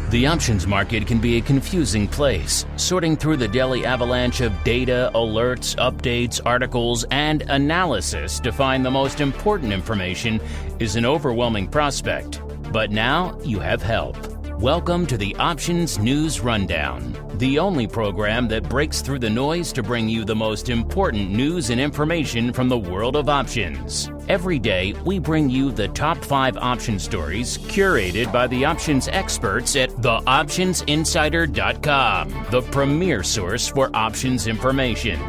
The options market can be a confusing place. Sorting through the daily avalanche of data, alerts, updates, articles, and analysis to find the most important information is an overwhelming prospect. But now you have help. Welcome to the Options News Rundown, the only program that breaks through the noise to bring you the most important news and information from the world of options. Every day, we bring you the top 5 option stories curated by the options experts at theoptionsinsider.com, the premier source for options information.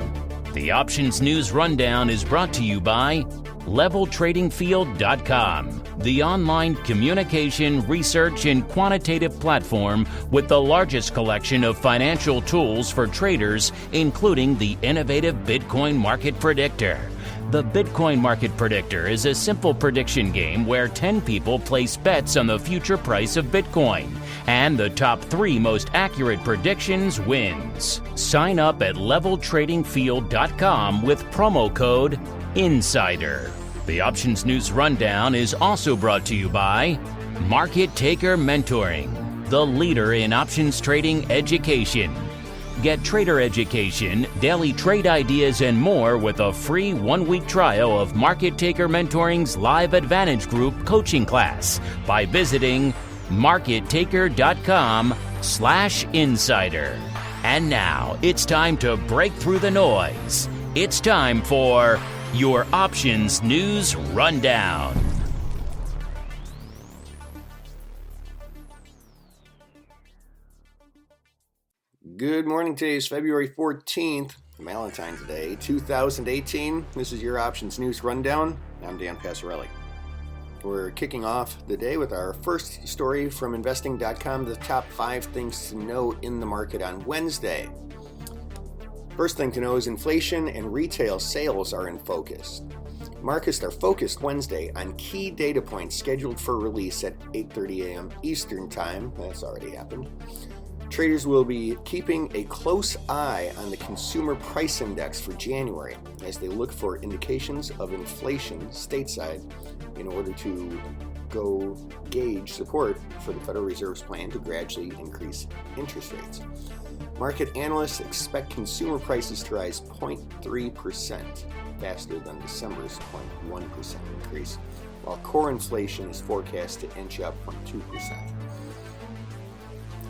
The Options News Rundown is brought to you by LevelTradingField.com, the online communication, research, and quantitative platform with the largest collection of financial tools for traders, including the innovative Bitcoin Market Predictor. The Bitcoin Market Predictor is a simple prediction game where 10 people place bets on the future price of Bitcoin, and the top 3 most accurate predictions wins. Sign up at LevelTradingField.com with promo code INSIDER. The Options News Rundown is also brought to you by Market Taker Mentoring, the leader in options trading education. Get trader education, daily trade ideas, and more with a free 1-week trial of Market Taker Mentoring's Live Advantage Group coaching class by visiting markettaker.com/insider. And now it's time to break through the noise. It's time for your Options News Rundown. Good morning. Today is February 14th, Valentine's Day, 2018. This is your Options News Rundown. I'm Dan Passarelli. We're kicking off the day with our first story from investing.com, the top 5 things to know in the market on Wednesday. First thing to know is inflation and retail sales are in focus. Markets are focused Wednesday on key data points scheduled for release at 8:30 a.m. Eastern Time. That's already happened. Traders will be keeping a close eye on the Consumer Price Index for January as they look for indications of inflation stateside in order to gauge support for the Federal Reserve's plan to gradually increase interest rates. Market analysts expect consumer prices to rise 0.3%, faster than December's 0.1% increase, while core inflation is forecast to inch up 0.2%.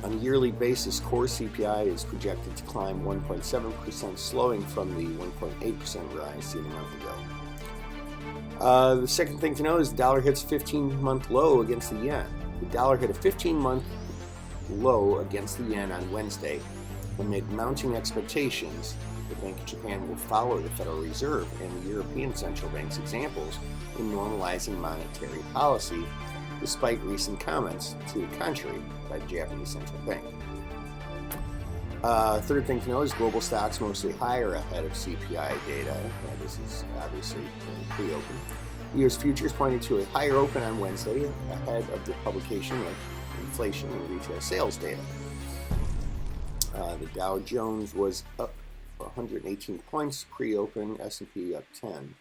On a yearly basis, core CPI is projected to climb 1.7%, slowing from the 1.8% rise seen a month ago. The second thing to know is the dollar hits 15-month low against the yen. The dollar hit a 15-month low against the yen on Wednesday amid mounting expectations the Bank of Japan will follow the Federal Reserve and the European Central Bank's examples in normalizing monetary policy, despite recent comments to the contrary by the Japanese Central Bank. Third thing to know is global stocks mostly higher ahead of CPI data. This is obviously pre-open. U.S. futures pointed to a higher open on Wednesday ahead of the publication of inflation and retail sales data. The Dow Jones was up 118 points pre-open, S&P up 10.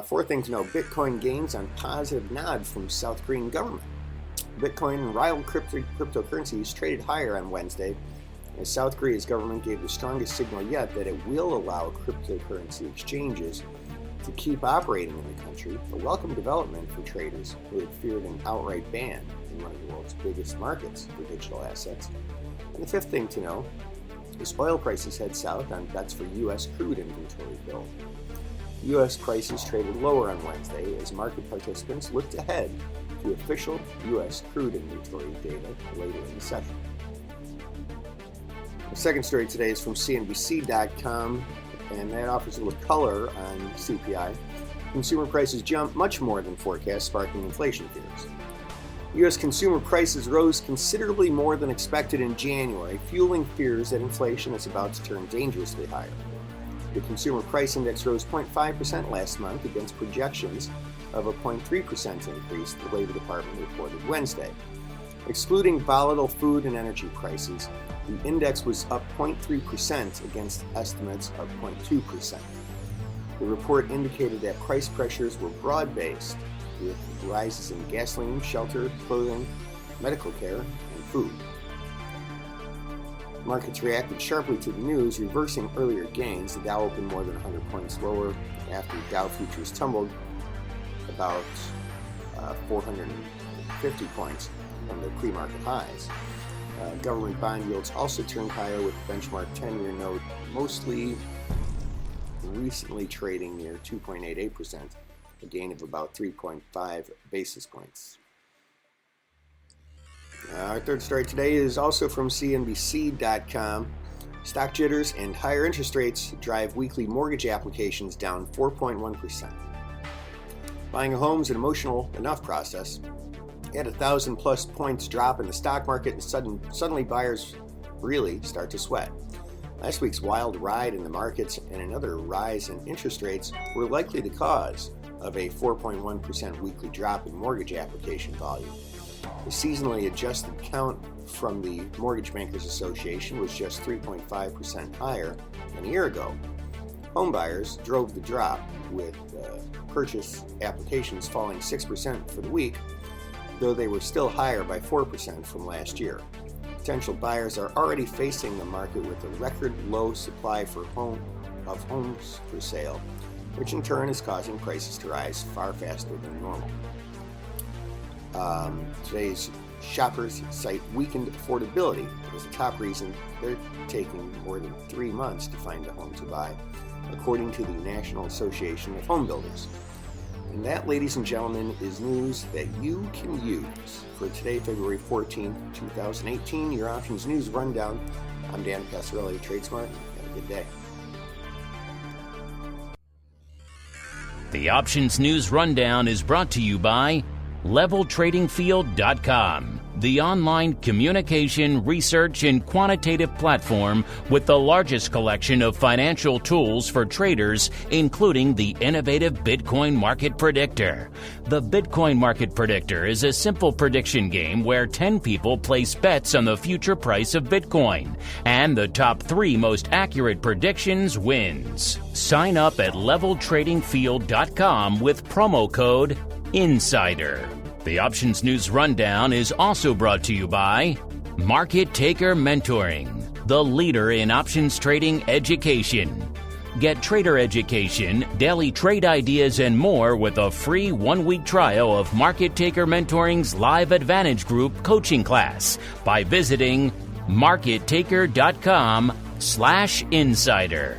Fourth thing to know, Bitcoin gains on positive nod from South Korean government. Bitcoin and rival cryptocurrencies traded higher on Wednesday as South Korea's government gave the strongest signal yet that it will allow cryptocurrency exchanges to keep operating in the country, a welcome development for traders who had feared an outright ban in one of the world's biggest markets for digital assets. And the fifth thing to know is oil prices head south on bets for U.S. crude inventory build. U.S. prices traded lower on Wednesday as market participants looked ahead to official U.S. crude inventory data later in the session. The second story today is from CNBC.com, and that offers a little color on CPI. Consumer prices jumped much more than forecast, sparking inflation fears. U.S. consumer prices rose considerably more than expected in January, fueling fears that inflation is about to turn dangerously higher. The Consumer Price Index rose 0.5% last month against projections of a 0.3% increase, the Labor Department reported Wednesday. Excluding volatile food and energy prices, the index was up 0.3% against estimates of 0.2%. The report indicated that price pressures were broad-based, with rises in gasoline, shelter, clothing, medical care, and food. Markets reacted sharply to the news, reversing earlier gains. The Dow opened more than 100 points lower after Dow futures tumbled about 450 points from their pre-market highs. Government bond yields also turned higher, with the benchmark 10-year note mostly recently trading near 2.88%, a gain of about 3.5 basis points. Our third story today is also from CNBC.com. Stock jitters and higher interest rates drive weekly mortgage applications down 4.1%. Buying a home is an emotional enough process. Add 1,000+ points drop in the stock market, and suddenly buyers really start to sweat. Last week's wild ride in the markets and another rise in interest rates were likely the cause of a 4.1% weekly drop in mortgage application volume. The seasonally adjusted count from the Mortgage Bankers Association was just 3.5% higher than a year ago. Homebuyers drove the drop, with purchase applications falling 6% for the week, though they were still higher by 4% from last year. Potential buyers are already facing the market with a record low supply of homes for sale, which in turn is causing prices to rise far faster than normal. Today's shoppers cite weakened affordability as the top reason they're taking more than 3 months to find a home to buy, according to the National Association of Home Builders. And that, ladies and gentlemen, is news that you can use for today, February 14th, 2018. Your Options News Rundown. I'm Dan Passarelli, TradeSmart. Have a good day. The Options News Rundown is brought to you by LevelTradingField.com, the online communication, research, and quantitative platform with the largest collection of financial tools for traders, including the innovative Bitcoin Market Predictor. The Bitcoin Market Predictor is a simple prediction game where 10 people place bets on the future price of Bitcoin, and the top 3 most accurate predictions wins. Sign up at LevelTradingField.com with promo code INSIDER. The Options News Rundown is also brought to you by Market Taker Mentoring, the leader in options trading education. Get trader education, daily trade ideas, and more with a free 1-week trial of Market Taker Mentoring's Live Advantage Group coaching class by visiting markettaker.com/insider.